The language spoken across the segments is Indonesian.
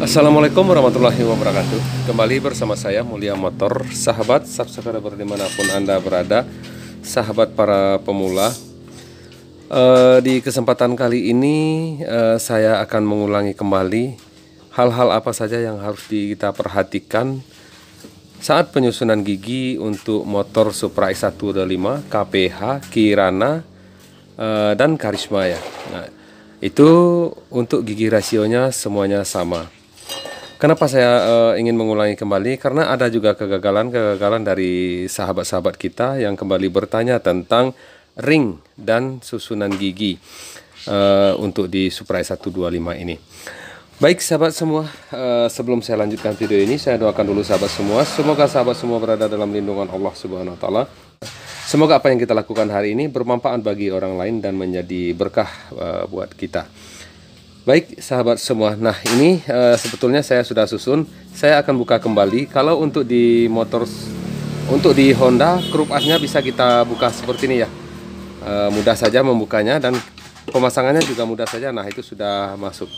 Assalamualaikum warahmatullahi wabarakatuh. Kembali bersama saya Mulia Motor. Sahabat subscriber dimanapun Anda berada, sahabat para pemula, di kesempatan kali ini saya akan mengulangi kembali hal-hal apa saja yang harus kita perhatikan saat penyusunan gigi untuk motor Supra X125, KPH, Kirana, dan Karisma ya. Nah, itu untuk gigi rasionya semuanya sama. Kenapa saya ingin mengulangi kembali? Karena ada juga kegagalan dari sahabat-sahabat kita yang kembali bertanya tentang ring dan susunan gigi untuk di Supra 125 ini. Baik sahabat semua, sebelum saya lanjutkan video ini, saya doakan dulu sahabat semua. Semoga sahabat semua berada dalam lindungan Allah Subhanahu Wa Taala. Semoga apa yang kita lakukan hari ini bermanfaat bagi orang lain dan menjadi berkah buat kita. Baik sahabat semua, nah ini sebetulnya saya sudah susun. Saya akan buka kembali. Kalau untuk di motor, untuk di Honda, Group A-nya bisa kita buka seperti ini ya. Mudah saja membukanya dan pemasangannya juga mudah saja. Nah itu sudah masuk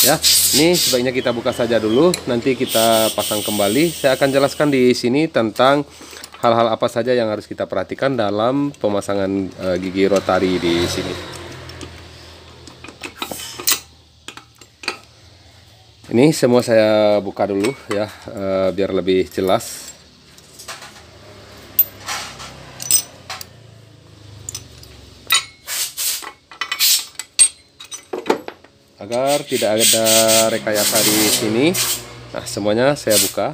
ya. Ini sebaiknya kita buka saja dulu, nanti kita pasang kembali. Saya akan jelaskan di sini tentang hal-hal apa saja yang harus kita perhatikan dalam pemasangan gigi rotari di sini. Ini semua saya buka dulu ya, biar lebih jelas. Agar tidak ada rekayasa di sini. Nah, semuanya saya buka.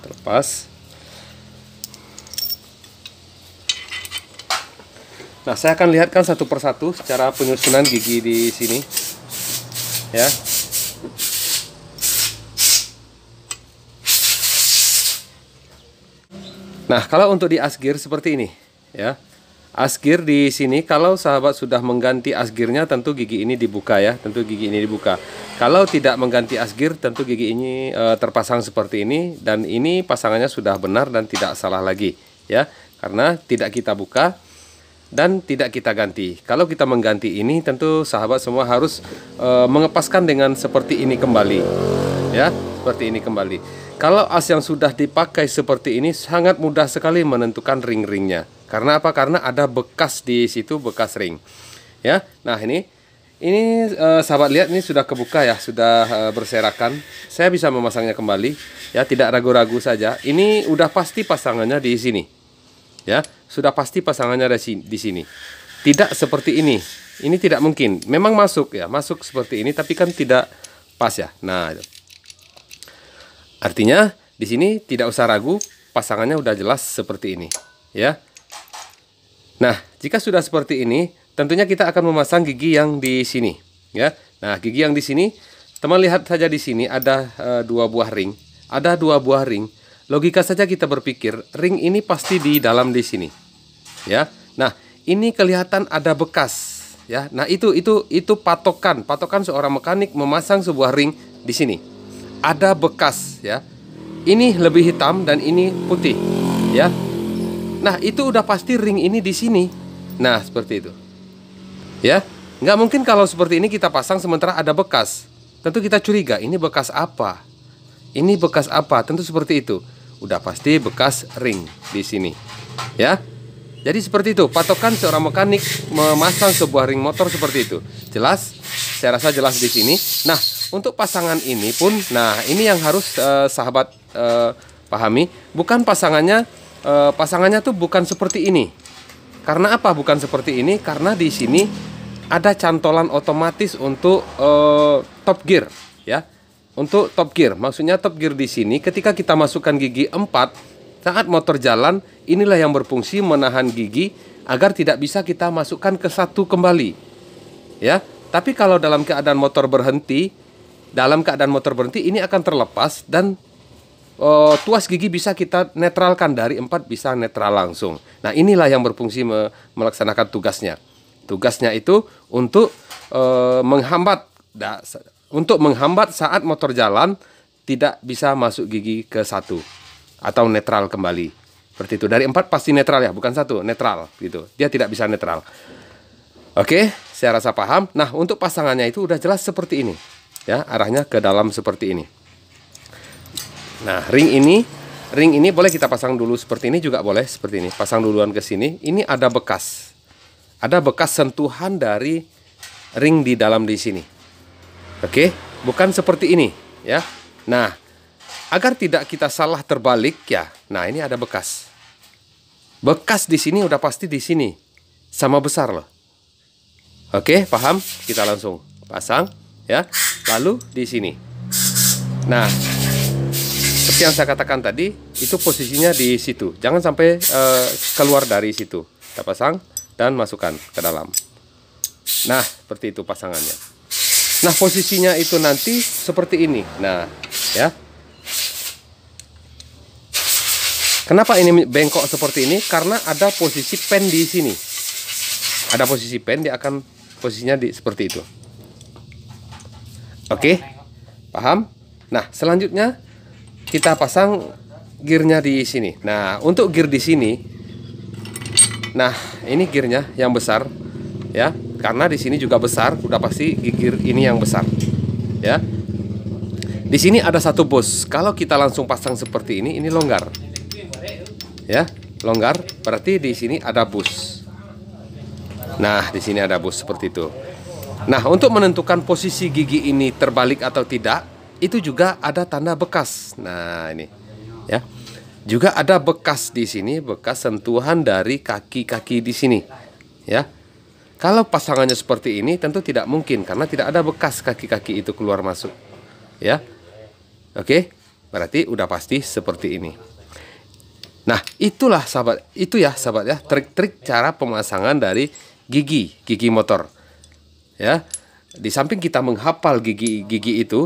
Terlepas. Nah, saya akan lihatkan satu persatu cara penyusunan gigi di sini, ya. Nah, kalau untuk di asgir seperti ini, ya. Asgir di sini, kalau sahabat sudah mengganti asgirnya, tentu gigi ini dibuka ya, tentu gigi ini dibuka. Kalau tidak mengganti asgir, tentu gigi ini terpasang seperti ini, dan ini pasangannya sudah benar dan tidak salah lagi, ya, karena tidak kita buka dan tidak kita ganti. Kalau kita mengganti ini, tentu sahabat semua harus mengepaskan dengan seperti ini kembali, ya, seperti ini kembali. Kalau as yang sudah dipakai seperti ini, sangat mudah sekali menentukan ring-ringnya. Karena apa? Karena ada bekas di situ, bekas ring, ya. Nah ini sahabat lihat, ini sudah kebuka ya, sudah berserakan. Saya bisa memasangnya kembali, ya, tidak ragu-ragu saja. Ini udah pasti pasangannya di sini. Ya, sudah pasti pasangannya di sini. Tidak seperti ini. Ini tidak mungkin. Memang masuk ya, masuk seperti ini, tapi kan tidak pas ya. Nah, artinya di sini tidak usah ragu, pasangannya udah jelas seperti ini, ya. Nah, jika sudah seperti ini, tentunya kita akan memasang gigi yang di sini, ya. Nah, gigi yang di sini, teman lihat saja di sini ada dua buah ring, ada dua buah ring. Logika saja kita berpikir, ring ini pasti di dalam di sini, ya. Nah, ini kelihatan ada bekas, ya. Nah, itu patokan seorang mekanik memasang sebuah ring di sini. Ada bekas, ya. Ini lebih hitam dan ini putih, ya. Nah, itu udah pasti ring ini di sini. Nah, seperti itu, ya. Nggak mungkin kalau seperti ini kita pasang sementara ada bekas. Tentu kita curiga, ini bekas apa? Ini bekas apa? Tentu seperti itu. Udah pasti bekas ring di sini, ya. Jadi seperti itu patokan seorang mekanik memasang sebuah ring motor seperti itu. Jelas? Saya rasa jelas di sini. Nah, untuk pasangan ini pun, nah ini yang harus sahabat pahami. Bukan pasangannya, pasangannya tuh bukan seperti ini. Karena apa? Bukan seperti ini karena di sini ada cantolan otomatis untuk top gear, ya. Untuk top gear, maksudnya top gear di sini ketika kita masukkan gigi 4 saat motor jalan, inilah yang berfungsi menahan gigi agar tidak bisa kita masukkan ke 1 kembali, ya. Tapi kalau dalam keadaan motor berhenti, ini akan terlepas dan tuas gigi bisa kita netralkan, dari 4 bisa netral langsung. Nah, inilah yang berfungsi melaksanakan tugasnya. Tugasnya itu untuk menghambat saat motor jalan tidak bisa masuk gigi ke 1 atau netral kembali. Seperti itu. Dari 4 pasti netral ya, bukan 1, netral gitu. Dia tidak bisa netral. Oke, saya rasa paham. Nah, untuk pasangannya itu udah jelas seperti ini. Ya, arahnya ke dalam seperti ini. Nah, ring ini boleh kita pasang dulu seperti ini juga boleh, seperti ini. Pasang duluan ke sini. Ini ada bekas. Ada bekas sentuhan dari ring di dalam di sini. Oke, bukan seperti ini, ya. Nah, agar tidak kita salah terbalik ya. Nah, ini ada bekas. Bekas di sini udah pasti di sini. Sama besar loh. Oke, paham? Kita langsung pasang ya. Lalu di sini. Nah, seperti yang saya katakan tadi, itu posisinya di situ. Jangan sampai keluar dari situ. Kita pasang dan masukkan ke dalam. Nah, seperti itu pasangannya. Nah, posisinya itu nanti seperti ini. Nah, ya. Kenapa ini bengkok seperti ini? Karena ada posisi pen di sini. Ada posisi pen, dia akan posisinya seperti itu. Oke, paham? Nah, selanjutnya kita pasang gearnya di sini. Nah, untuk gear di sini, nah ini gearnya yang besar, ya. Karena di sini juga besar, udah pasti gear ini yang besar, ya. Di sini ada satu bus. Kalau kita langsung pasang seperti ini longgar. Ya, longgar berarti di sini ada bus. Nah, di sini ada bus seperti itu. Nah, untuk menentukan posisi gigi ini terbalik atau tidak, itu juga ada tanda bekas. Nah, ini ya. Juga ada bekas di sini, bekas sentuhan dari kaki-kaki di sini. Ya. Kalau pasangannya seperti ini tentu tidak mungkin karena tidak ada bekas kaki-kaki itu keluar masuk. Ya. Oke, berarti udah pasti seperti ini. Nah, itulah sahabat, itu ya sahabat ya, trik-trik cara pemasangan dari gigi motor. Ya. Di samping kita menghafal gigi itu,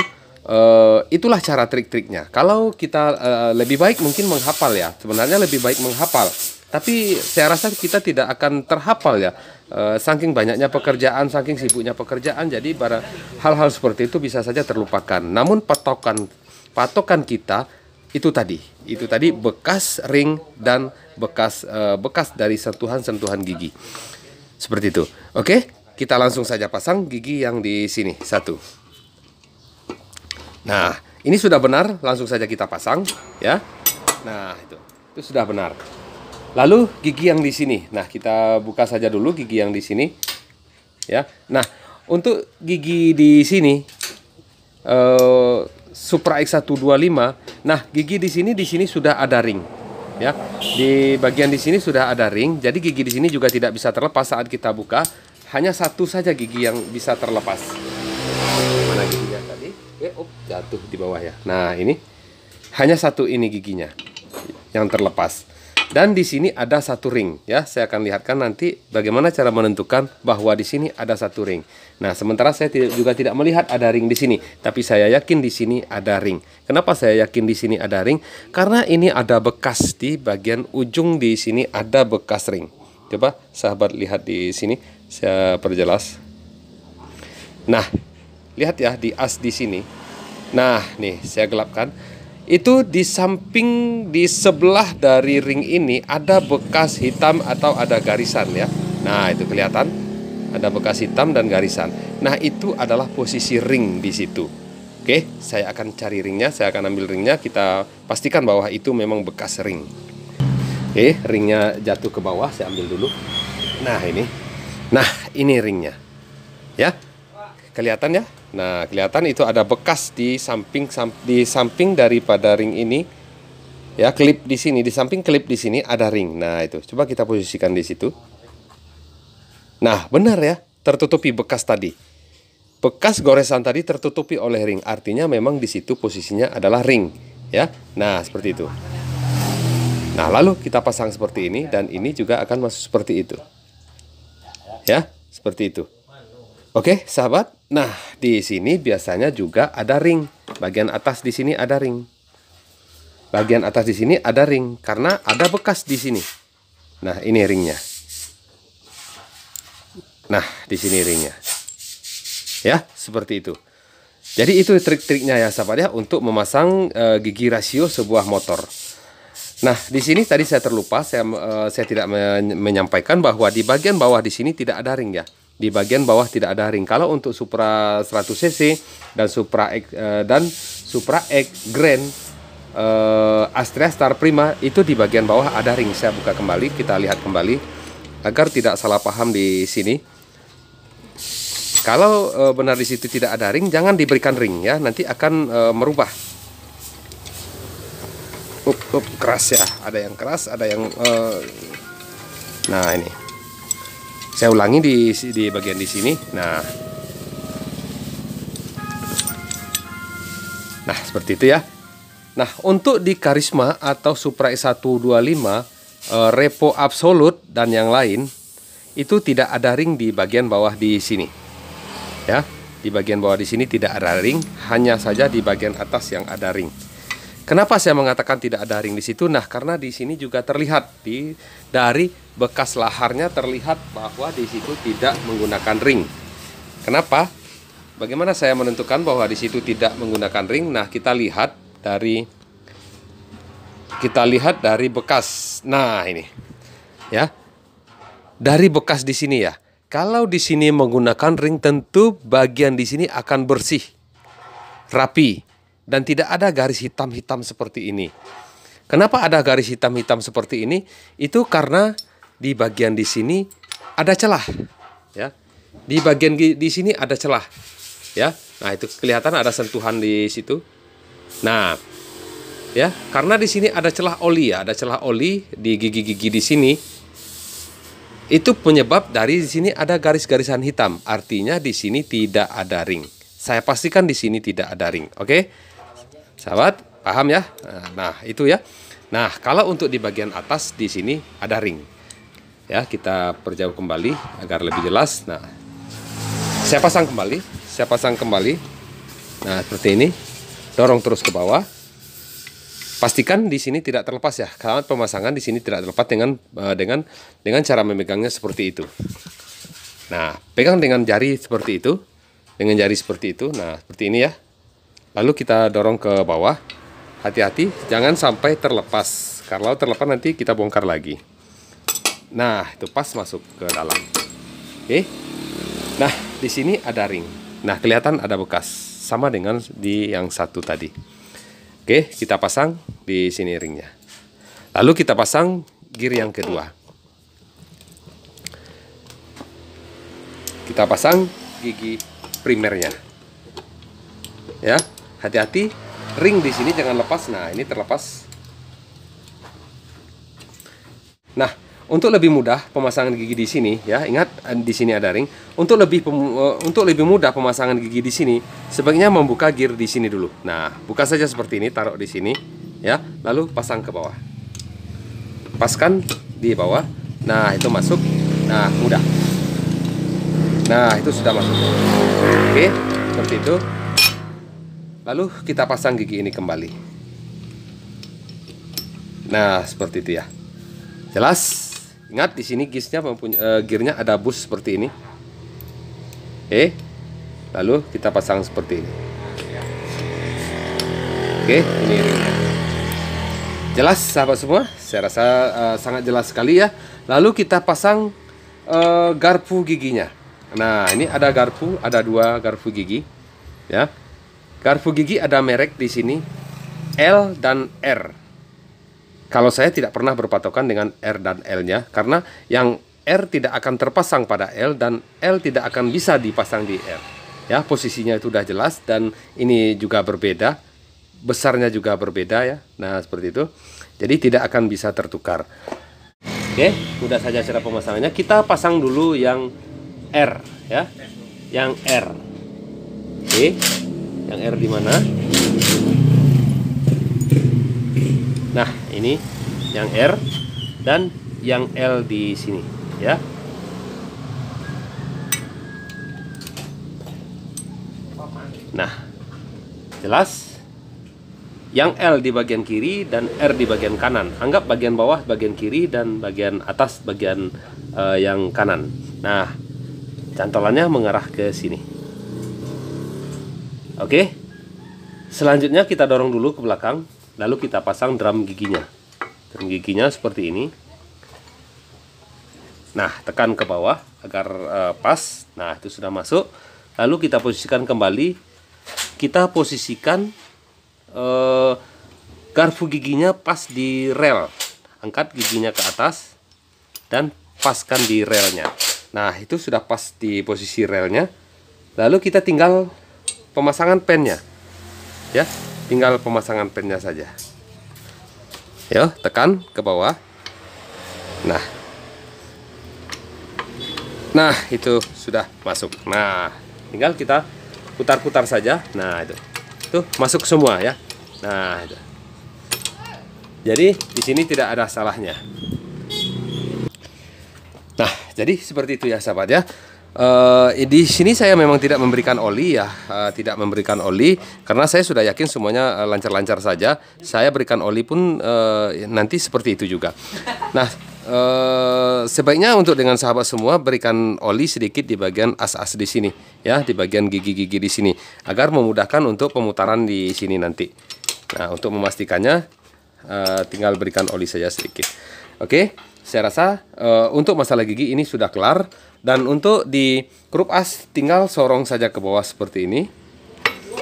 itulah cara trik-triknya. Kalau kita lebih baik mungkin menghafal ya. Sebenarnya lebih baik menghafal. Tapi saya rasa kita tidak akan terhafal ya. Saking banyaknya pekerjaan, saking sibuknya pekerjaan, jadi pada hal-hal seperti itu bisa saja terlupakan. Namun patokan kita itu tadi bekas ring dan bekas dari sentuhan gigi. Seperti itu. Oke, kita langsung saja pasang gigi yang di sini satu. Nah, ini sudah benar, langsung saja kita pasang ya. Nah, itu sudah benar. Lalu gigi yang di sini. Nah, kita buka saja dulu gigi yang di sini. Ya. Nah, untuk gigi di sini Supra X125. Nah, gigi di sini sudah ada ring. Ya. Di bagian di sini sudah ada ring. Jadi gigi di sini juga tidak bisa terlepas saat kita buka. Hanya satu saja gigi yang bisa terlepas. Mana giginya tadi? Jatuh di bawah ya. Nah, ini hanya satu ini giginya yang terlepas. Dan di sini ada satu ring ya. Saya akan lihatkan nanti bagaimana cara menentukan bahwa di sini ada satu ring. Nah, sementara saya juga tidak melihat ada ring di sini, tapi saya yakin di sini ada ring. Kenapa saya yakin di sini ada ring? Karena ini ada bekas di bagian ujung di sini ada bekas ring. Coba sahabat lihat di sini, saya perjelas. Nah, lihat ya di as di sini. Nah, nih saya gelapkan. Itu di samping di sebelah dari ring ini ada bekas hitam atau ada garisan ya. Nah, itu kelihatan ada bekas hitam dan garisan. Nah, itu adalah posisi ring di situ. Oke, saya akan cari ringnya, saya akan ambil ringnya, kita pastikan bahwa itu memang bekas ring. Oke, ringnya jatuh ke bawah, saya ambil dulu. Nah, ini. Nah, ini ringnya. Ya. Kelihatan ya? Nah, kelihatan itu ada bekas di samping daripada ring ini. Ya, klip di sini, di samping klip di sini ada ring. Nah, itu. Coba kita posisikan di situ. Nah, benar ya, tertutupi bekas tadi. Bekas goresan tadi tertutupi oleh ring. Artinya memang di situ posisinya adalah ring, ya. Nah, seperti itu. Nah, lalu kita pasang seperti ini dan ini juga akan masuk seperti itu. Ya, seperti itu. Oke, sahabat. Nah, di sini biasanya juga ada ring. Bagian atas di sini ada ring. Bagian atas di sini ada ring karena ada bekas di sini. Nah, ini ringnya. Nah, di sini ringnya. Ya, seperti itu. Jadi itu trik-triknya ya, sahabat ya, untuk memasang gigi rasio sebuah motor. Nah, di sini tadi saya terlupa, saya tidak menyampaikan bahwa di bagian bawah di sini tidak ada ring ya. Di bagian bawah tidak ada ring. Kalau untuk Supra 100 cc dan Supra X Grand Astrea Star Prima itu di bagian bawah ada ring. Saya buka kembali, kita lihat kembali agar tidak salah paham di sini. Kalau benar di situ tidak ada ring, jangan diberikan ring ya, nanti akan merubah. Keras ya, ada yang keras, ada yang nah ini. Saya ulangi di bagian di sini. Nah, seperti itu ya. Nah, untuk di Karisma atau Supra S125 Repo Absolute dan yang lain itu tidak ada ring di bagian bawah di sini. Ya, di bagian bawah di sini tidak ada ring, hanya saja di bagian atas yang ada ring. Kenapa saya mengatakan tidak ada ring di situ? Nah, karena di sini juga terlihat dari bekas laharnya terlihat bahwa di situ tidak menggunakan ring. Kenapa? Bagaimana saya menentukan bahwa di situ tidak menggunakan ring? Nah, kita lihat dari bekas. Nah, ini. Ya. Dari bekas di sini ya. Kalau di sini menggunakan ring, tentu bagian di sini akan bersih, rapi, dan tidak ada garis hitam-hitam seperti ini. Kenapa ada garis hitam-hitam seperti ini? Itu karena di bagian di sini ada celah, ya. Di bagian di sini ada celah, ya. Nah, itu kelihatan ada sentuhan di situ. Nah, ya, karena di sini ada celah oli ya, ada celah oli di gigi-gigi di sini. Itu penyebab dari di sini ada garis-garisan hitam. Artinya di sini tidak ada ring. Saya pastikan di sini tidak ada ring. Oke? Sahabat, paham ya? Nah, itu ya. Nah, kalau untuk di bagian atas di sini ada ring. Ya, kita perjauh kembali agar lebih jelas. Nah, saya pasang kembali. Nah, seperti ini. Dorong terus ke bawah. Pastikan di sini tidak terlepas ya. Karena pemasangan di sini tidak terlepas dengan cara memegangnya seperti itu. Nah, pegang dengan jari seperti itu. Dengan jari seperti itu. Nah, seperti ini ya. Lalu kita dorong ke bawah. Hati-hati, jangan sampai terlepas. Kalau terlepas nanti kita bongkar lagi. Nah, itu pas masuk ke dalam. Oke. Nah, di sini ada ring. Nah, kelihatan ada bekas. Sama dengan di yang satu tadi. Oke, kita pasang di sini ringnya. Lalu kita pasang gear yang kedua. Kita pasang gigi primernya. Ya, hati-hati ring di sini jangan lepas. Nah, ini terlepas. Nah, untuk lebih mudah pemasangan gigi di sini ya, ingat di sini ada ring. Untuk lebih mudah pemasangan gigi di sini, sebaiknya membuka gear di sini dulu. Nah, buka saja seperti ini, taruh di sini ya, lalu pasang ke bawah. Lepaskan di bawah. Nah, itu masuk. Nah, mudah. Nah, itu sudah masuk. Oke, seperti itu. Lalu kita pasang gigi ini kembali. Nah, seperti itu ya. Jelas? Ingat di sini gearnya ada bus seperti ini. Oke. Lalu kita pasang seperti ini. Oke, ini ringnya. Jelas sahabat semua? Saya rasa sangat jelas sekali ya. Lalu kita pasang garpu giginya. Nah, ini ada garpu, ada 2 garpu gigi ya. Garpu gigi ada merek di sini L dan R. Kalau saya tidak pernah berpatokan dengan R dan L-nya, karena yang R tidak akan terpasang pada L dan L tidak akan bisa dipasang di R. Ya, posisinya itu sudah jelas dan ini juga berbeda, besarnya juga berbeda ya. Nah, seperti itu. Jadi tidak akan bisa tertukar. Oke, mudah saja cara pemasangannya. Kita pasang dulu yang R ya. Yang R. Oke. Yang R di mana? Nah, ini yang R dan yang L di sini ya. Nah, jelas? Yang L di bagian kiri dan R di bagian kanan. Anggap bagian bawah bagian kiri dan bagian atas bagian yang kanan. Nah, cantolannya mengarah ke sini. Oke. Selanjutnya kita dorong dulu ke belakang. Lalu kita pasang drum giginya. dan giginya seperti ini. Nah, tekan ke bawah agar pas. Nah, itu sudah masuk. Lalu kita posisikan kembali. Kita posisikan garpu giginya pas di rel. Angkat giginya ke atas dan paskan di relnya. Nah, itu sudah pas di posisi relnya. Lalu kita tinggal pemasangan pennya. Ya, tinggal pemasangan pennya saja. Ya, tekan ke bawah. Nah, itu sudah masuk. Nah, tinggal kita putar-putar saja. Nah, itu masuk semua ya. Nah, itu. Jadi di sini tidak ada salahnya. Nah, jadi seperti itu ya sahabat ya. Di sini saya memang tidak memberikan oli ya, tidak memberikan oli karena saya sudah yakin semuanya lancar-lancar saja. Saya berikan oli pun nanti seperti itu juga. Nah, sebaiknya untuk dengan sahabat semua berikan oli sedikit di bagian as-as di sini ya, di bagian gigi-gigi di sini agar memudahkan untuk pemutaran di sini nanti. Nah, untuk memastikannya tinggal berikan oli saja sedikit. Oke, saya rasa untuk masalah gigi ini sudah kelar. Dan untuk di kerup as tinggal sorong saja ke bawah seperti ini.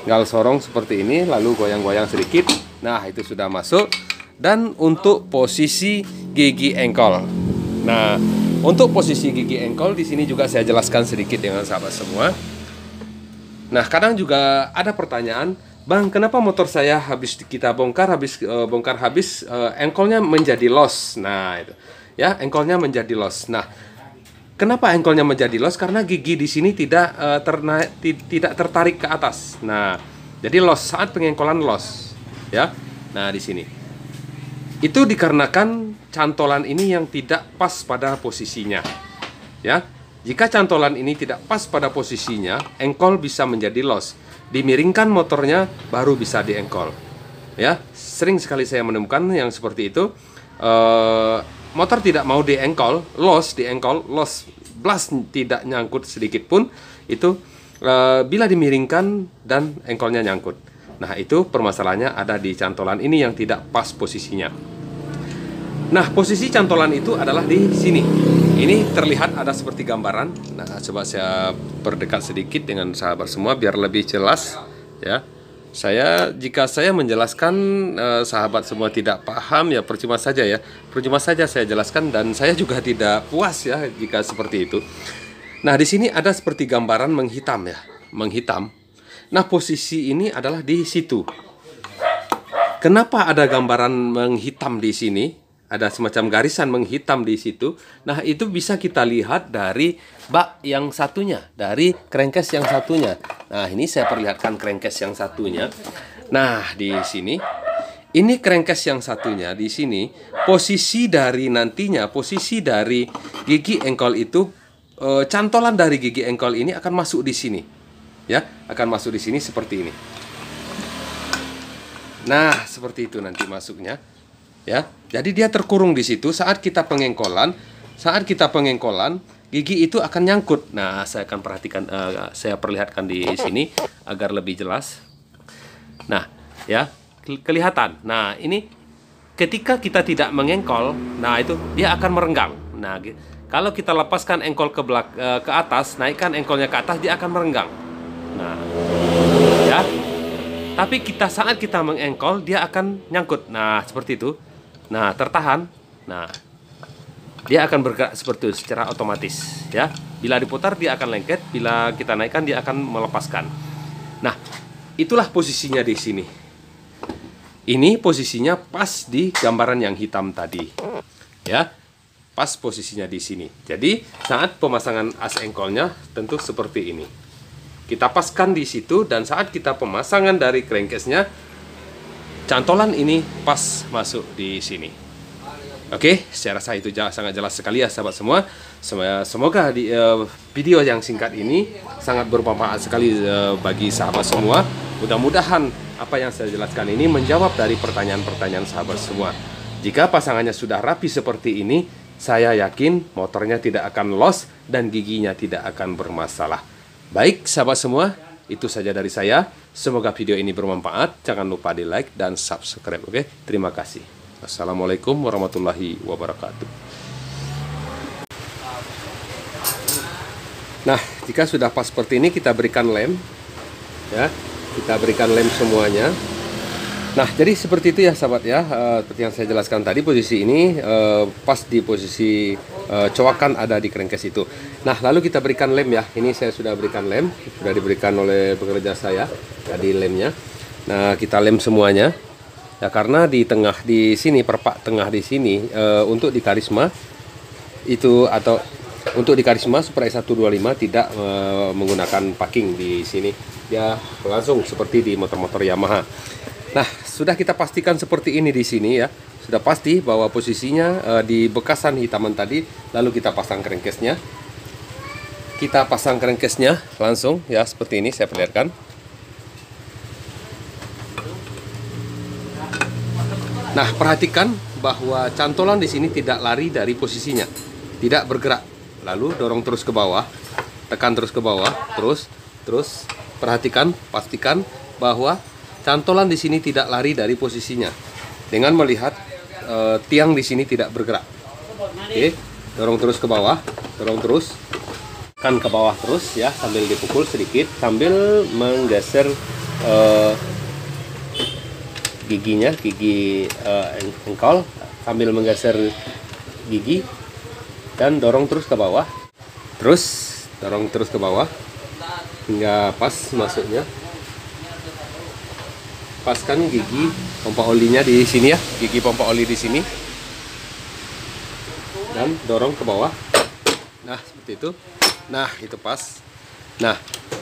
Tinggal sorong seperti ini, lalu goyang-goyang sedikit. Nah, itu sudah masuk. Dan untuk posisi gigi engkol. Nah, untuk posisi gigi engkol di sini juga saya jelaskan sedikit dengan sahabat semua. Nah, kadang juga ada pertanyaan, Bang, kenapa motor saya habis kita bongkar habis engkolnya menjadi los. Nah, itu. Ya, engkolnya menjadi los. Nah, kenapa engkolnya menjadi los? Karena gigi di sini tidak tertarik ke atas. Nah, jadi los saat pengengkolan los, ya. Nah, di sini itu dikarenakan cantolan ini yang tidak pas pada posisinya, ya. Jika cantolan ini tidak pas pada posisinya, engkol bisa menjadi los. Dimiringkan motornya baru bisa diengkol, ya. Sering sekali saya menemukan yang seperti itu. Motor tidak mau diengkol, los, blast tidak nyangkut sedikit pun, itu bila dimiringkan dan engkolnya nyangkut. Nah, itu permasalahannya ada di cantolan ini yang tidak pas posisinya. Nah, posisi cantolan itu adalah di sini. Ini terlihat ada seperti gambaran. Nah, coba saya perdekat sedikit dengan sahabat semua biar lebih jelas, ya. Jika saya menjelaskan sahabat semua tidak paham ya percuma saja ya. Percuma saja saya jelaskan dan saya juga tidak puas ya jika seperti itu. Nah, di sini ada seperti gambaran menghitam ya, menghitam. Nah, posisi ini adalah di situ. Kenapa ada gambaran menghitam di sini? Ada semacam garisan menghitam di situ. Nah, itu bisa kita lihat dari bak yang satunya, dari crankcase yang satunya. Nah, ini saya perlihatkan crankcase yang satunya. Nah, di sini ini crankcase yang satunya di sini. Posisi dari gigi engkol itu, cantolan dari gigi engkol ini akan masuk di sini. Ya, akan masuk di sini seperti ini. Nah, seperti itu nanti masuknya. Ya, jadi dia terkurung di situ saat kita pengengkolan. Gigi itu akan nyangkut. Nah, saya akan saya perlihatkan di sini agar lebih jelas. Nah, ya, kelihatan. Nah, ini ketika kita tidak mengengkol, nah itu dia akan merenggang. Nah, kalau kita lepaskan engkol ke atas, naikkan engkolnya ke atas, dia akan merenggang. Nah, ya. Tapi saat kita mengengkol, dia akan nyangkut. Nah, seperti itu. Nah, tertahan. Nah, dia akan bergerak seperti itu secara otomatis ya. Bila diputar dia akan lengket, bila kita naikkan dia akan melepaskan. Nah, itulah posisinya di sini. Ini posisinya pas di gambaran yang hitam tadi. Ya. Pas posisinya di sini. Jadi, saat pemasangan as engkolnya tentu seperti ini. Kita paskan di situ dan saat kita pemasangan dari crankcase-nya, cantolan ini pas masuk di sini. Oke, saya rasa itu sangat jelas sekali ya sahabat semua. Semoga di video yang singkat ini sangat bermanfaat sekali bagi sahabat semua. Mudah-mudahan apa yang saya jelaskan ini menjawab dari pertanyaan-pertanyaan sahabat semua. Jika pasangannya sudah rapi seperti ini, saya yakin motornya tidak akan los dan giginya tidak akan bermasalah. Baik sahabat semua, itu saja dari saya. Semoga video ini bermanfaat. Jangan lupa di like dan subscribe. Oke, terima kasih. Assalamualaikum warahmatullahi wabarakatuh. Nah, jika sudah pas seperti ini, kita berikan lem, ya. Kita berikan lem semuanya. Nah, jadi seperti itu ya sahabat ya. Seperti yang saya jelaskan tadi, posisi ini pas di posisi coakan ada di crankcase itu. Nah, lalu kita berikan lem ya. Ini saya sudah berikan lem, sudah diberikan oleh pekerja saya tadi lemnya. Nah, kita lem semuanya. Ya, karena di tengah di sini, perpak tengah di sini untuk di karisma itu, atau untuk di karisma Super E125 tidak menggunakan packing di sini. Dia langsung seperti di motor-motor Yamaha. Nah, sudah kita pastikan seperti ini di sini ya. Sudah pasti bahwa posisinya di bekasan hitaman tadi. Lalu kita pasang crankcase-nya. Kita pasang crankcase-nya langsung ya, seperti ini saya perlihatkan. Nah, perhatikan bahwa cantolan di sini tidak lari dari posisinya, tidak bergerak. Lalu dorong terus ke bawah, tekan terus ke bawah, terus perhatikan, pastikan bahwa cantolan di sini tidak lari dari posisinya. Dengan melihat tiang di sini tidak bergerak. Oke, dorong terus ke bawah, dorong terus, tekan ke bawah terus ya, sambil dipukul sedikit, sambil menggeser giginya, gigi engkol, sambil menggeser gigi dan dorong terus ke bawah. Terus dorong terus ke bawah hingga pas masuknya. Paskan gigi pompa olinya di sini ya, gigi pompa oli di sini. Dan dorong ke bawah. Nah, seperti itu. Nah, itu pas. Nah,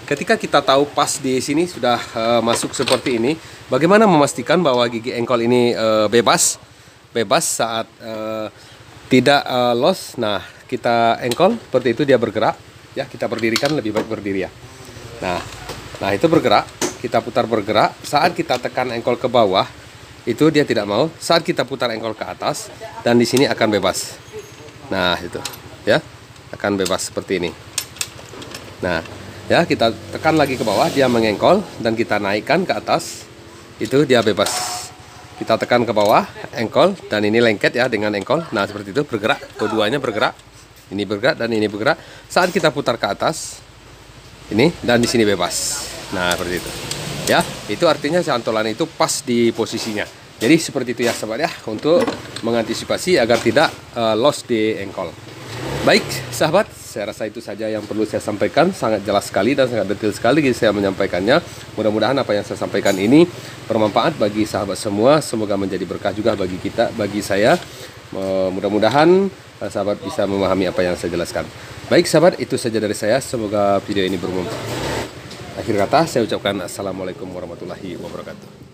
ketika kita tahu pas di sini sudah masuk seperti ini, bagaimana memastikan bahwa gigi engkol ini bebas saat tidak loss? Nah, kita engkol seperti itu, dia bergerak ya, kita berdirikan, lebih baik berdiri ya. Nah itu bergerak, kita putar bergerak. Saat kita tekan engkol ke bawah, itu dia tidak mau. Saat kita putar engkol ke atas, dan di sini akan bebas. Nah, itu ya, akan bebas seperti ini. Nah, ya, kita tekan lagi ke bawah, dia mengengkol, dan kita naikkan ke atas, itu dia bebas. Kita tekan ke bawah, engkol, dan ini lengket ya dengan engkol. Nah, seperti itu, bergerak, keduanya bergerak. Ini bergerak dan ini bergerak. Saat kita putar ke atas, ini, dan di sini bebas. Nah, seperti itu. Ya, itu artinya cantolan itu pas di posisinya. Jadi seperti itu ya sahabat ya, untuk mengantisipasi agar tidak loss di engkol. Baik sahabat, saya rasa itu saja yang perlu saya sampaikan. Sangat jelas sekali dan sangat detail sekali saya menyampaikannya. Mudah-mudahan apa yang saya sampaikan ini bermanfaat bagi sahabat semua. Semoga menjadi berkah juga bagi kita, bagi saya. Mudah-mudahan sahabat bisa memahami apa yang saya jelaskan. Baik sahabat, itu saja dari saya. Semoga video ini bermanfaat. Akhir kata saya ucapkan assalamualaikum warahmatullahi wabarakatuh.